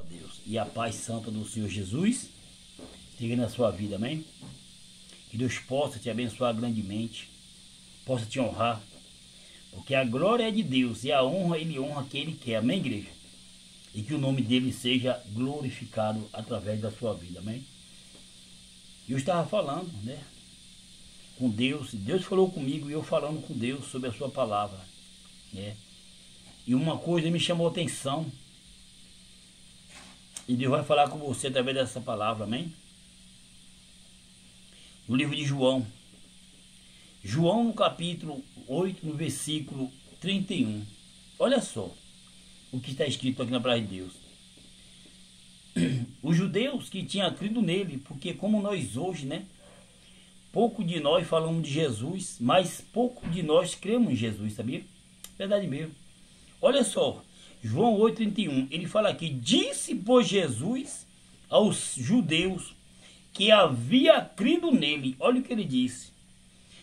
Deus. E a paz santa do Senhor Jesus esteja na sua vida, amém? Que Deus possa te abençoar grandemente, possa te honrar, porque a glória é de Deus e a honra, Ele honra quem Ele quer, amém, igreja? E que o nome dele seja glorificado através da sua vida, amém? Eu estava falando, né, com Deus, e Deus falou comigo e eu falando com Deus sobre a sua palavra, né? E uma coisa me chamou a atenção, e Deus vai falar com você através dessa palavra, amém? No livro de João, João no capítulo 8, no versículo 31, olha só o que está escrito aqui na palavra de Deus. Os judeus que tinham crido nele, porque como nós hoje, né, pouco de nós falamos de Jesus, mas pouco de nós cremos em Jesus, sabia? Verdade mesmo. Olha só, João 8,31, ele fala aqui: disse, pois, Jesus aos judeus que havia crido nele, olha o que ele disse: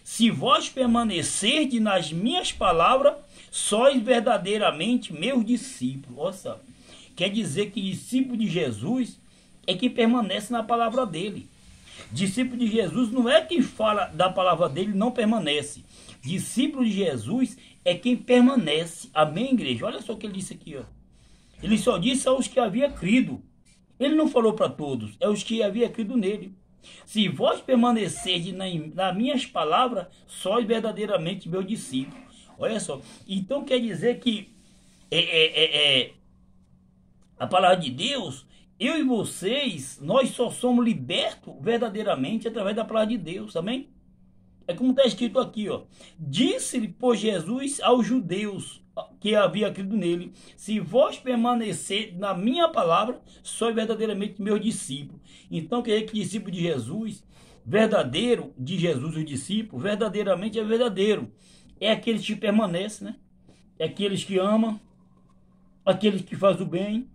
se vós permanecerdes nas minhas palavras, sois verdadeiramente meus discípulos. Nossa, quer dizer que discípulo de Jesus é quem permanece na palavra dele. Discípulo de Jesus não é quem fala da palavra dele e não permanece. Discípulo de Jesus é quem permanece. Amém, igreja? Olha só o que ele disse aqui, ó. Ele só disse aos que havia crido. Ele não falou para todos, é os que havia crido nele. Se vós permanecerdes nas minhas palavras, sois verdadeiramente meu discípulo. Olha só. Então quer dizer que a palavra de Deus, eu e vocês, nós só somos libertos verdadeiramente através da palavra de Deus, amém? É como está escrito aqui, ó. Disse-lhe, pois, Jesus aos judeus que havia crido nele: se vós permanecer na minha palavra, sois verdadeiramente meus discípulos. Então, quer dizer que discípulo de Jesus, verdadeiro de Jesus, o discípulo, verdadeiramente é verdadeiro. É aqueles que permanecem, né? É aqueles que amam, aqueles que fazem o bem,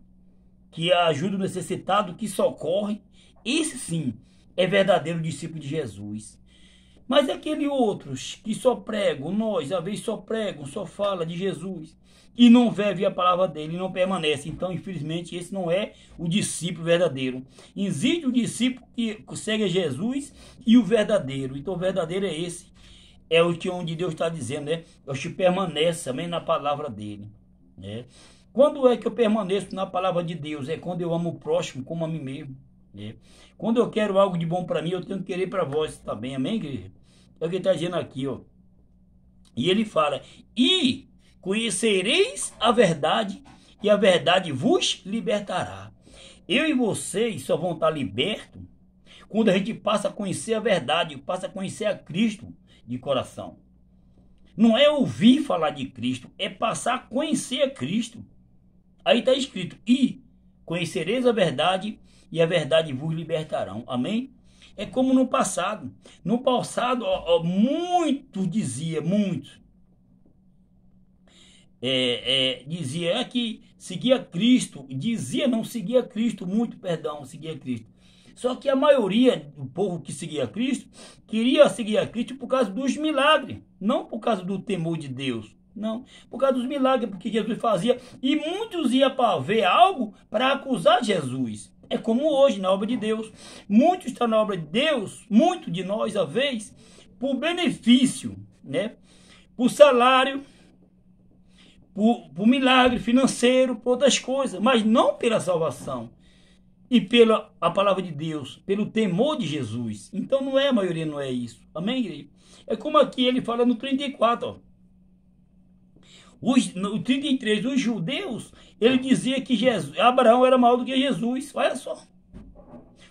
que ajuda o necessitado, que socorre. Esse sim é verdadeiro discípulo de Jesus. Mas aqueles outros que só pregam, nós, às vezes só pregam, só fala de Jesus e não vive a palavra dele, não permanece. Então, infelizmente, esse não é o discípulo verdadeiro. Existe o discípulo que segue a Jesus e o verdadeiro. Então, o verdadeiro é esse. É o que onde Deus está dizendo, né? É o que permanece também na palavra dele, né? Quando é que eu permaneço na palavra de Deus? É quando eu amo o próximo como a mim mesmo, né? Quando eu quero algo de bom para mim, eu tenho que querer para vós também, amém, igreja? É o que ele está dizendo aqui, ó. E ele fala: e conhecereis a verdade, e a verdade vos libertará. Eu e vocês só vão estar libertos quando a gente passa a conhecer a verdade, passa a conhecer a Cristo de coração. Não é ouvir falar de Cristo, é passar a conhecer a Cristo. Aí está escrito: e conhecereis a verdade, e a verdade vos libertarão. Amém? É como no passado. No passado, muito dizia, dizia que seguia Cristo, dizia não seguia Cristo, seguia Cristo. Só que a maioria do povo que seguia Cristo, queria seguir a Cristo por causa dos milagres, não por causa do temor de Deus, não, por causa dos milagres, porque Jesus fazia, e muitos iam para ver algo para acusar Jesus. É como hoje na obra de Deus. Muitos estão na obra de Deus, muito de nós, às vezes, por benefício, né? Por salário, por milagre financeiro, por outras coisas, mas não pela salvação e pela a palavra de Deus, pelo temor de Jesus. Então não é, a maioria não é isso. Amém, igreja? É como aqui ele fala no 34, ó. No 33, os judeus, ele dizia que Abraão era maior do que Jesus. Olha só.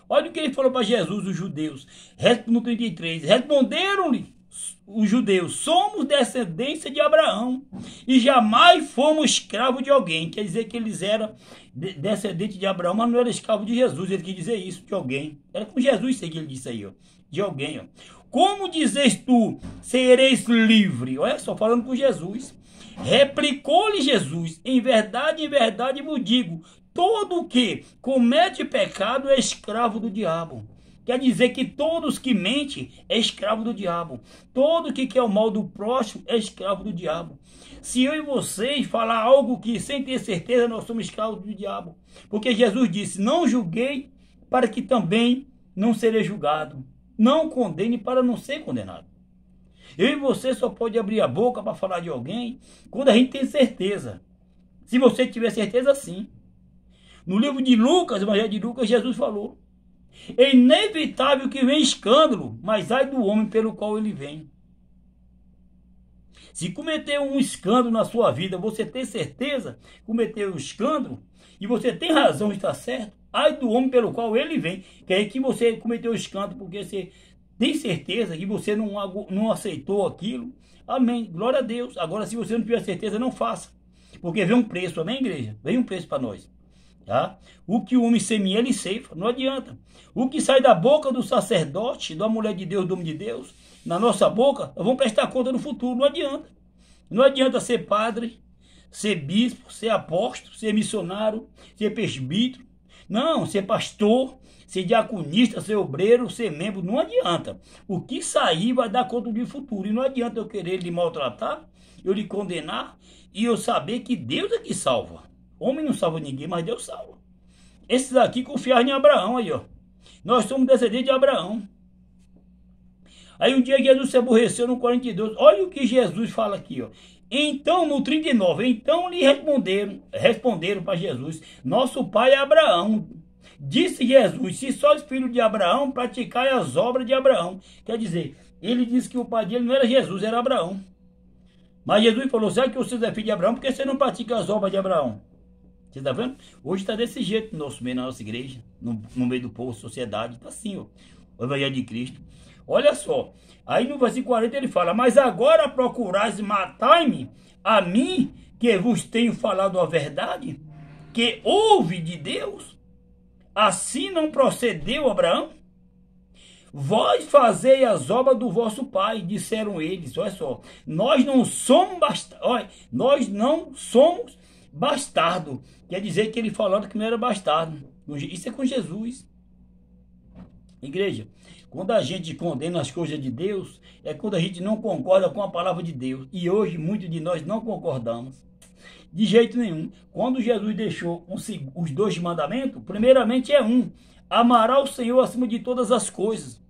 Olha o que ele falou para Jesus, os judeus. No 33, responderam-lhe os judeus: somos descendência de Abraão e jamais fomos escravos de alguém. Quer dizer que eles eram descendentes de Abraão, mas não eram escravos de Jesus. Ele quis dizer isso, de alguém. Era com Jesus que ele disse aí, ó. De alguém, ó. Como dizes tu, sereis livre? Olha só, falando com Jesus. Replicou-lhe Jesus: em verdade vos digo, todo o que comete pecado é escravo do diabo. Quer dizer que todos que mentem é escravo do diabo. Todo que quer o mal do próximo é escravo do diabo. Se eu e vocês falar algo que sem ter certeza, nós somos escravos do diabo. Porque Jesus disse, não julguei para que também não serei julgado. Não condene para não ser condenado. Eu e você só pode abrir a boca para falar de alguém quando a gente tem certeza. Se você tiver certeza, sim. No livro de Lucas, Evangelho de Lucas, Jesus falou, é inevitável que venha escândalo, mas ai do homem pelo qual ele vem. Se cometer um escândalo na sua vida, você tem certeza que cometeu um escândalo, e você tem razão, está certo, ai do homem pelo qual ele vem. Quer dizer que você cometeu escândalo porque você tem certeza que você não aceitou aquilo. Amém, glória a Deus. Agora, se você não tiver certeza, não faça. Porque vem um preço, amém, igreja? Vem um preço para nós. Tá? O que o homem semeia, ele ceifa, não adianta. O que sai da boca do sacerdote, da mulher de Deus, do homem de Deus, na nossa boca, nós vamos prestar conta no futuro, não adianta. Não adianta ser padre, ser bispo, ser apóstolo, ser missionário, ser presbítero, não, ser pastor, ser diaconista, ser obreiro, ser membro, não adianta. O que sair vai dar conta do futuro, e não adianta eu querer lhe maltratar, eu lhe condenar, e eu saber que Deus é que salva. Homem não salva ninguém, mas Deus salva. Esses aqui confiaram em Abraão aí, ó. Nós somos descendentes de Abraão. Aí um dia Jesus se aborreceu no 42. Olha o que Jesus fala aqui, ó. Então, no 39, então lhe responderam para Jesus, nosso pai é Abraão. Disse Jesus, se sois filho de Abraão, praticai as obras de Abraão. Quer dizer, ele disse que o pai dele não era Jesus, era Abraão. Mas Jesus falou, sabe que você é filho de Abraão, porque você não pratica as obras de Abraão? Você está vendo? Hoje está desse jeito no nosso meio, na nossa igreja, no meio do povo, sociedade, está assim, ó, o Evangelho de Cristo. Olha só, aí no versículo 40 ele fala, mas agora procurais matar-me, a mim, que vos tenho falado a verdade, que ouve de Deus, assim não procedeu Abraão? Vós fazei as obras do vosso pai, disseram eles. Olha só, nós não somos bastardo. Quer dizer que ele falou que não era bastardo. Isso é com Jesus. Igreja, quando a gente condena as coisas de Deus, é quando a gente não concorda com a palavra de Deus. E hoje muitos de nós não concordamos. De jeito nenhum. Quando Jesus deixou os 2 mandamentos, primeiramente é amará o Senhor acima de todas as coisas,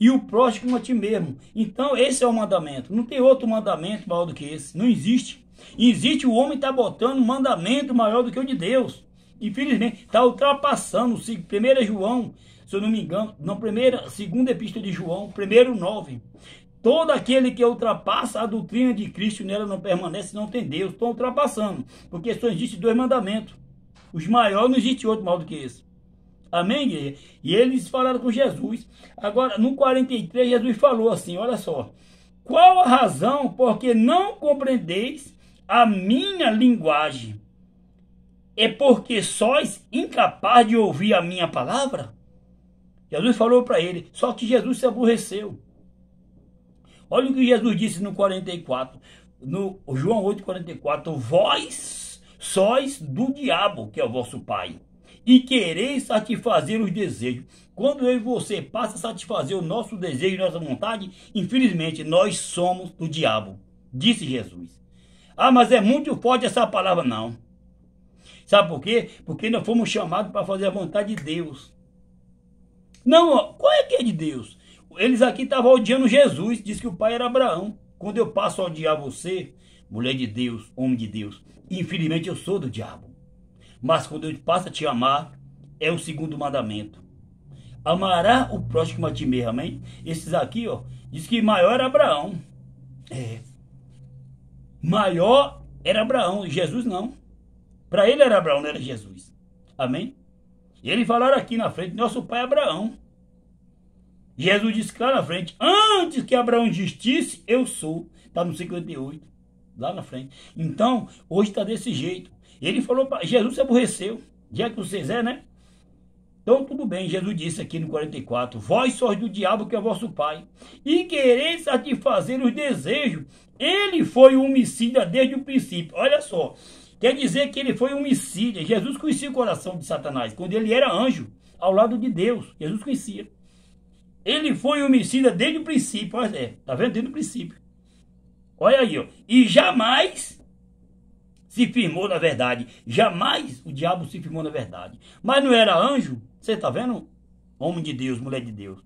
e o próximo como a ti mesmo. Então esse é o mandamento. Não tem outro mandamento maior do que esse. Não existe. Existe, o homem está botando um mandamento maior do que o de Deus. Infelizmente, está ultrapassando. 1 João, se eu não me engano, não, segunda epístola de João, 1:9. Todo aquele que ultrapassa a doutrina de Cristo nela não permanece, não tem Deus. Estão ultrapassando, porque só existe 2 mandamentos. Os maiores, não existe outro maior do que esse. Amém, igreja? E eles falaram com Jesus. Agora, no 43, Jesus falou assim, olha só. Qual a razão porque não compreendeis a minha linguagem? É porque sois incapaz de ouvir a minha palavra? Jesus falou para ele, só que Jesus se aborreceu. Olha o que Jesus disse no 44, no João 8:44, vós sois do diabo, que é o vosso pai, e quereis satisfazer os desejos. Quando eu e você passa a satisfazer o nosso desejo, nossa vontade, infelizmente nós somos do diabo, disse Jesus. Ah, mas é muito forte essa palavra, não. Sabe por quê? Porque nós fomos chamados para fazer a vontade de Deus. Não, qual é que é de Deus? Eles aqui estavam odiando Jesus, disse que o pai era Abraão. Quando eu passo a odiar você, mulher de Deus, homem de Deus, infelizmente eu sou do diabo. Mas quando eu passo a te amar, é o 2º mandamento. Amará o próximo a ti mesmo, amém? Esses aqui, ó, diz que maior era Abraão. Maior era Abraão, Jesus não. Para ele era Abraão, não era Jesus. Amém? E eles falaram aqui na frente, nosso pai é Abraão. Jesus disse lá na frente, antes que Abraão existisse, eu sou. Está no 58, lá na frente. Então, hoje está desse jeito. Ele falou, Jesus se aborreceu, já que vocês né? Então, tudo bem, Jesus disse aqui no 44, vós sois do diabo que é vosso pai, e quereis satisfazer os desejos. Ele foi homicida desde o princípio. Olha só, quer dizer que ele foi homicida. Jesus conhecia o coração de Satanás, quando ele era anjo, ao lado de Deus. Jesus conhecia. Ele foi homicida desde o princípio, olha, tá vendo? Desde o princípio. Olha aí, ó. E jamais se firmou na verdade. Jamais o diabo se firmou na verdade. Mas não era anjo? Você tá vendo? Homem de Deus, mulher de Deus.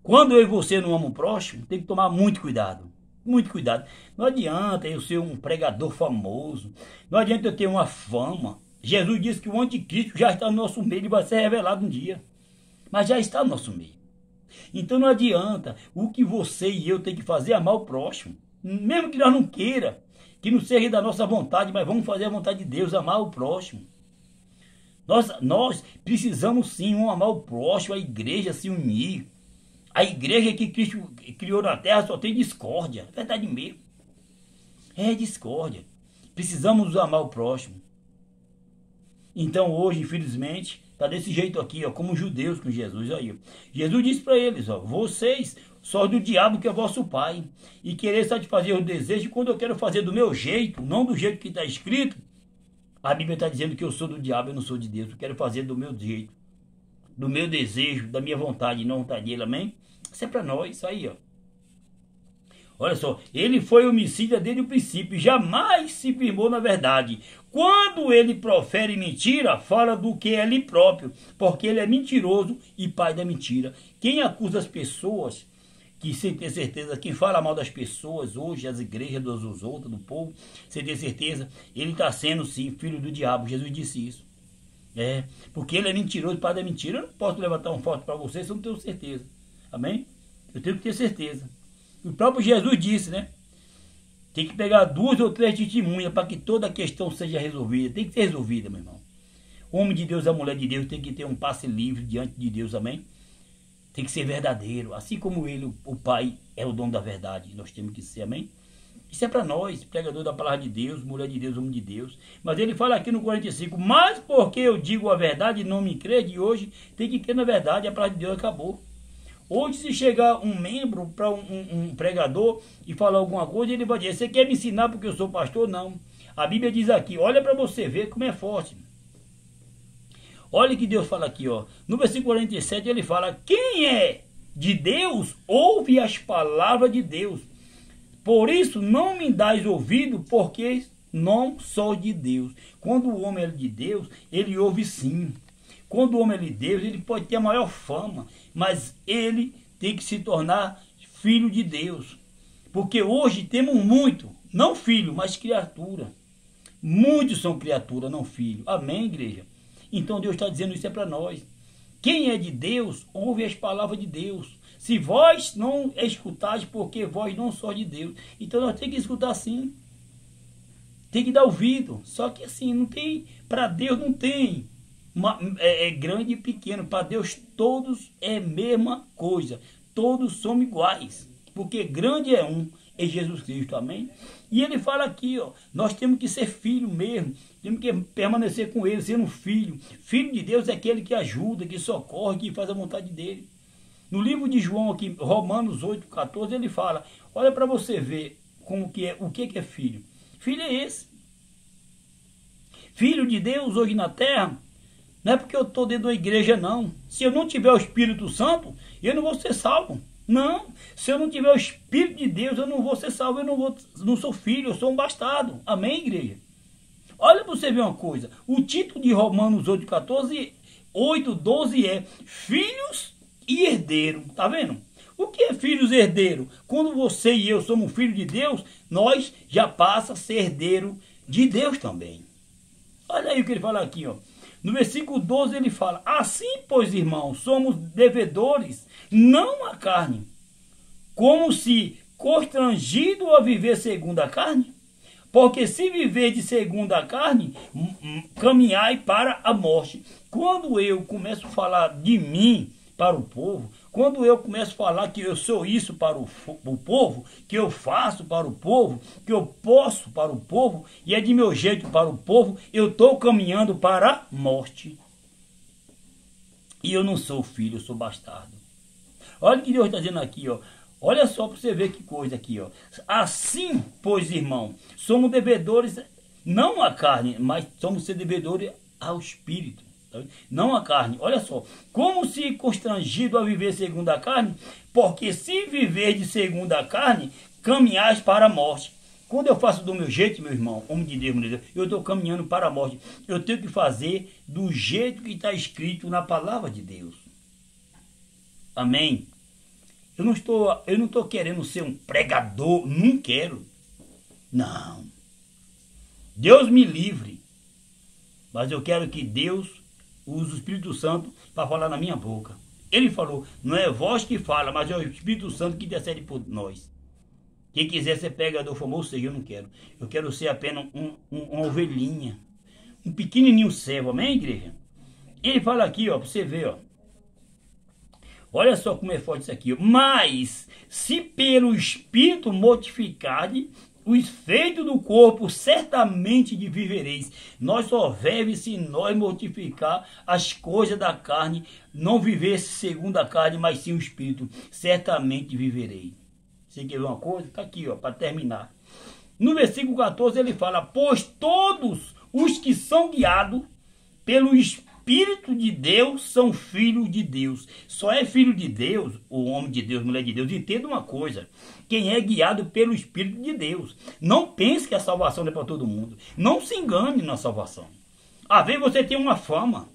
Quando eu e você não amam o próximo, tem que tomar muito cuidado. Muito cuidado. Não adianta eu ser um pregador famoso. Não adianta eu ter uma fama. Jesus disse que o anticristo já está no nosso meio e vai ser revelado um dia. Mas já está no nosso meio. Então não adianta. O que você e eu tem que fazer é amar o próximo. Mesmo que nós não queira, que não seja da nossa vontade, mas vamos fazer a vontade de Deus, amar o próximo. Nós precisamos sim amar o próximo, a igreja se unir. A igreja que Cristo criou na terra só tem discórdia. É verdade mesmo. É discórdia. Precisamos amar o próximo. Então hoje, infelizmente, está desse jeito aqui, ó, como os judeus com Jesus. Aí, ó. Jesus disse para eles, ó, vocês só do diabo que é vosso pai. E querer satisfazer os desejos quando eu quero fazer do meu jeito, não do jeito que está escrito. A Bíblia está dizendo que eu sou do diabo, eu não sou de Deus. Eu quero fazer do meu jeito, do meu desejo, da minha vontade, não vontade dele, amém? Isso é para nós, isso aí, ó. Olha só, ele foi homicida desde o princípio, jamais se firmou na verdade. Quando ele profere mentira, fala do que é ele próprio, porque ele é mentiroso e pai da mentira. Quem acusa as pessoas, que sem ter certeza, quem fala mal das pessoas hoje, as igrejas dos outros, do povo, sem ter certeza, ele está sendo sim filho do diabo. Jesus disse isso. Porque ele é mentiroso e pai da mentira. Eu não posso levantar um foto para vocês se eu não tenho certeza. Amém? Eu tenho que ter certeza. O próprio Jesus disse, né? Tem que pegar 2 ou 3 testemunhas para que toda a questão seja resolvida. Tem que ser resolvida, meu irmão. O homem de Deus, a mulher de Deus tem que ter um passe livre diante de Deus, amém? Tem que ser verdadeiro. Assim como ele, o Pai, é o dono da verdade. Nós temos que ser, amém? Isso é para nós, pregador da palavra de Deus, mulher de Deus, homem de Deus. Mas ele fala aqui no 45, mas porque eu digo a verdade e não me crê de hoje, tem que crer na verdade, a palavra de Deus acabou. Hoje, se chegar um membro para um pregador e falar alguma coisa, ele vai dizer, você quer me ensinar porque eu sou pastor? Não. A Bíblia diz aqui, olha para você ver como é forte. Olha o que Deus fala aqui, ó. No versículo 47 ele fala, quem é de Deus, ouve as palavras de Deus. Por isso não me dás ouvido, porque não sou de Deus. Quando o homem é de Deus, ele ouve sim. Quando o homem é de Deus, ele pode ter a maior fama, mas ele tem que se tornar filho de Deus. Porque hoje temos muito, não filho, mas criatura. Muitos são criatura, não filho. Amém, igreja? Então Deus está dizendo isso é para nós. Quem é de Deus, ouve as palavras de Deus. Se vós não escutais, porque vós não sois de Deus. Então nós temos que escutar sim. Tem que dar ouvido. Só que assim, não tem, para Deus não tem. É grande e pequeno. Para Deus todos é a mesma coisa. Todos somos iguais. Porque grande é um, é Jesus Cristo, amém? E ele fala aqui, ó, nós temos que ser filho mesmo. Temos que permanecer com ele, sendo filho. Filho de Deus é aquele que ajuda, que socorre, que faz a vontade dele. No livro de João, aqui, Romanos 8,14, ele fala, olha para você ver como que é, o que é filho. Filho é esse. Filho de Deus hoje na terra. Não é porque eu estou dentro da igreja, não. Se eu não tiver o Espírito Santo, eu não vou ser salvo. Não. Se eu não tiver o Espírito de Deus, eu não vou ser salvo. Eu não sou filho, eu sou um bastardo. Amém, igreja? Olha para você ver uma coisa. O título de Romanos 8,12 é Filhos e Herdeiro. Tá vendo? O que é filhos e herdeiro? Quando você e eu somos filhos de Deus, nós já passa a ser herdeiro de Deus também. Olha aí o que ele fala aqui, ó. No versículo 12 ele fala, assim, pois, irmãos, somos devedores, não a carne, como se constrangido a viver segundo a carne. Porque se viver de segundo a carne, caminhai para a morte. Quando eu começo a falar de mim para o povo, quando eu começo a falar que eu sou isso para o povo, que eu faço para o povo, que eu posso para o povo, e é de meu jeito para o povo, eu estou caminhando para a morte. E eu não sou filho, eu sou bastardo. Olha o que Deus está dizendo aqui, ó. Olha só para você ver que coisa aqui, ó. Assim, pois, irmão, somos devedores, não à carne, mas somos devedores ao Espírito. Não a carne. Olha só, como se constrangido a viver segundo a carne, porque se viver de segundo a carne, caminhais para a morte. Quando eu faço do meu jeito, meu irmão, homem de Deus, eu estou caminhando para a morte. Eu tenho que fazer do jeito que está escrito na palavra de Deus. Amém? Eu não estou querendo ser um pregador, não quero. Não. Deus me livre. Mas eu quero que Deus use o Espírito Santo para falar na minha boca. Ele falou, não é voz que fala, mas é o Espírito Santo que intercede por nós. Quem quiser ser pregador famoso, seja, eu não quero. Eu quero ser apenas uma ovelhinha. Um pequenininho servo, amém, igreja? Ele fala aqui, ó, para você ver, ó. Olha só como é forte isso aqui. Ó. Mas, se pelo Espírito mortificardes os feitos do corpo, certamente de vivereis. Nós só vivemos se nós mortificar as coisas da carne, não viver segundo a carne, mas sim o Espírito. Certamente viverei. Você quer ver uma coisa? Está aqui, ó, para terminar. No versículo 14 ele fala, pois todos os que são guiados pelo Espírito de Deus são filhos de Deus. Só é filho de Deus, o homem de Deus, mulher de Deus. Entenda uma coisa, quem é guiado pelo Espírito de Deus. Não pense que a salvação é para todo mundo. Não se engane na salvação. Às vezes você tem uma fama,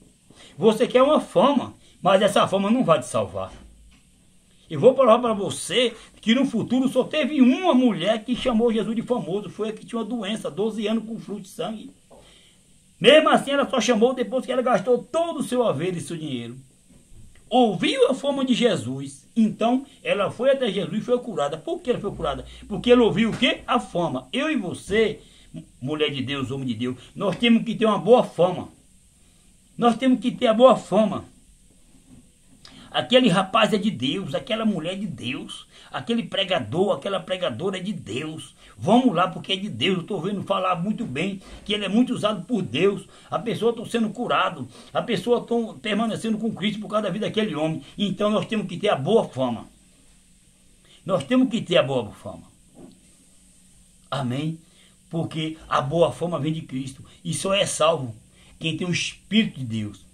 você quer uma fama, mas essa fama não vai te salvar. Eu vou falar para você que no futuro só teve uma mulher que chamou Jesus de famoso. Foi a que tinha uma doença, 12 anos com fluxo de sangue. Mesmo assim, ela só chamou depois que ela gastou todo o seu haver e seu dinheiro. Ouviu a fama de Jesus. Então, ela foi até Jesus e foi curada. Por que ela foi curada? Porque ela ouviu o quê? A fama. Eu e você, mulher de Deus, homem de Deus, nós temos que ter uma boa fama. Nós temos que ter a boa fama. Aquele rapaz é de Deus, aquela mulher é de Deus, aquele pregador, aquela pregadora é de Deus. Vamos lá porque é de Deus. Eu estou vendo falar muito bem que ele é muito usado por Deus. A pessoa está sendo curado, a pessoa está permanecendo com Cristo por causa da vida daquele homem. Então nós temos que ter a boa fama. Nós temos que ter a boa fama. Amém? Porque a boa fama vem de Cristo e só é salvo quem tem o Espírito de Deus.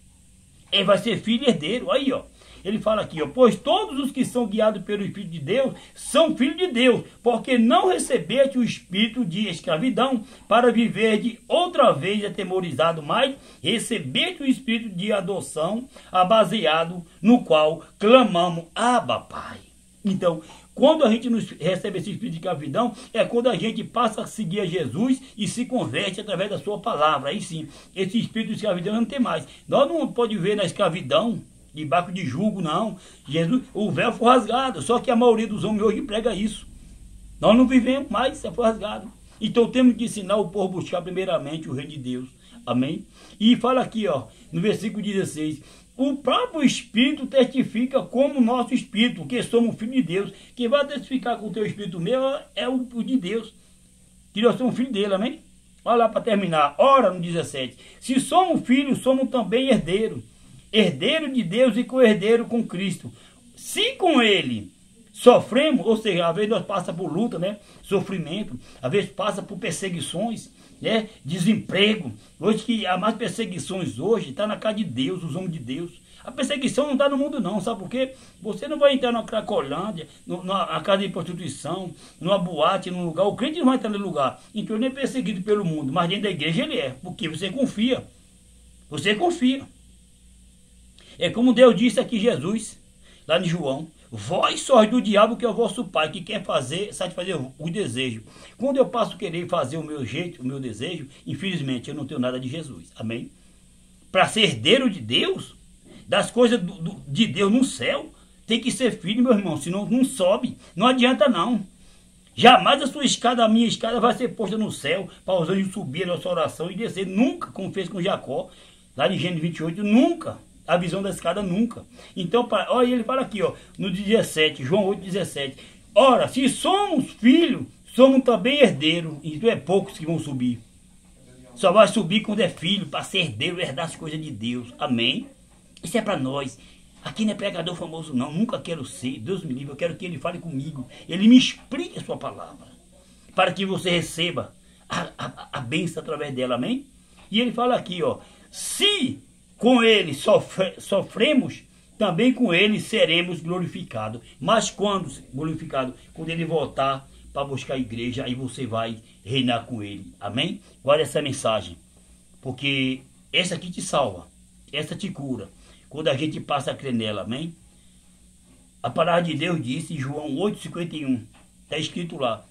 Ele vai ser filho e herdeiro. Aí, ó. Ele fala aqui, ó, pois todos os que são guiados pelo Espírito de Deus são filhos de Deus, porque não recebeste o espírito de escravidão para viver de outra vez atemorizado, mas recebeste o espírito de adoção, baseado no qual clamamos, Abba, Pai. Então, quando a gente recebe esse espírito de escravidão, é quando a gente passa a seguir a Jesus e se converte através da sua palavra. Aí sim, esse espírito de escravidão não tem mais. Nós não podemos viver na escravidão, debaixo de jugo, não. Jesus, o véu foi rasgado, só que a maioria dos homens hoje prega isso. Nós não vivemos mais, isso foi rasgado. Então temos que ensinar o povo a buscar primeiramente o Rei de Deus. Amém? E fala aqui, ó, no versículo 16, o próprio Espírito testifica como nosso Espírito, que somos filhos de Deus. Quem vai testificar com o teu Espírito meu é o de Deus, que nós somos filhos dele, amém? Olha lá para terminar, ora no 17, se somos filhos, somos também herdeiros. Herdeiro de Deus e co-herdeiro com Cristo. Se com ele sofremos, ou seja, às vezes nós passamos por luta, né? Sofrimento, às vezes passa por perseguições, né? Desemprego. Hoje que há mais perseguições hoje, está na casa de Deus, os homens de Deus. A perseguição não está no mundo não, sabe por quê? Você não vai entrar na Cracolândia, na casa de prostituição, numa boate, num lugar, o crente não vai entrar no lugar. Então ele é perseguido pelo mundo, mas dentro da igreja ele é, porque você confia. Você confia. É como Deus disse aqui, Jesus, lá em João, vós sois do diabo que é o vosso pai, que quer satisfazer o desejo. Quando eu passo a querer fazer o meu jeito, o meu desejo, infelizmente eu não tenho nada de Jesus, amém? Para ser herdeiro de Deus, das coisas de Deus no céu, tem que ser filho, meu irmão, senão não sobe, não adianta não. Jamais a sua escada, a minha escada vai ser posta no céu, para os anjos subir a nossa oração e descer, nunca, como fez com Jacó, lá em Gênesis 28, nunca. A visão da escada nunca. Então, olha, ele fala aqui, ó, no 17, João 8, 17. Ora, se somos filhos, somos também herdeiros. Então é poucos que vão subir. Só vai subir quando é filho, para ser herdeiro, herdar as coisas de Deus. Amém? Isso é para nós. Aqui não é pregador famoso não, nunca quero ser. Deus me livre, eu quero que ele fale comigo. Ele me explique a sua palavra. Para que você receba a bênção através dela, amém? E ele fala aqui, ó, se com ele sofremos, também com ele seremos glorificados. Mas quando glorificado? Quando ele voltar para buscar a igreja, aí você vai reinar com ele. Amém? Guarda essa mensagem, porque essa aqui te salva, essa te cura, quando a gente passa a crer nela. Amém? A palavra de Deus disse em João 8,51, está escrito lá: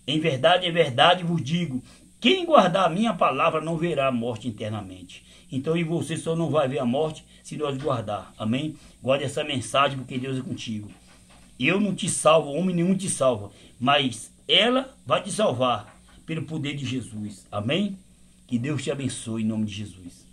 em verdade vos digo, quem guardar a minha palavra não verá a morte eternamente. Então, e você só não vai ver a morte se nós guardar. Amém? Guarde essa mensagem, porque Deus é contigo. Eu não te salvo, homem nenhum te salva, mas ela vai te salvar pelo poder de Jesus. Amém? Que Deus te abençoe em nome de Jesus.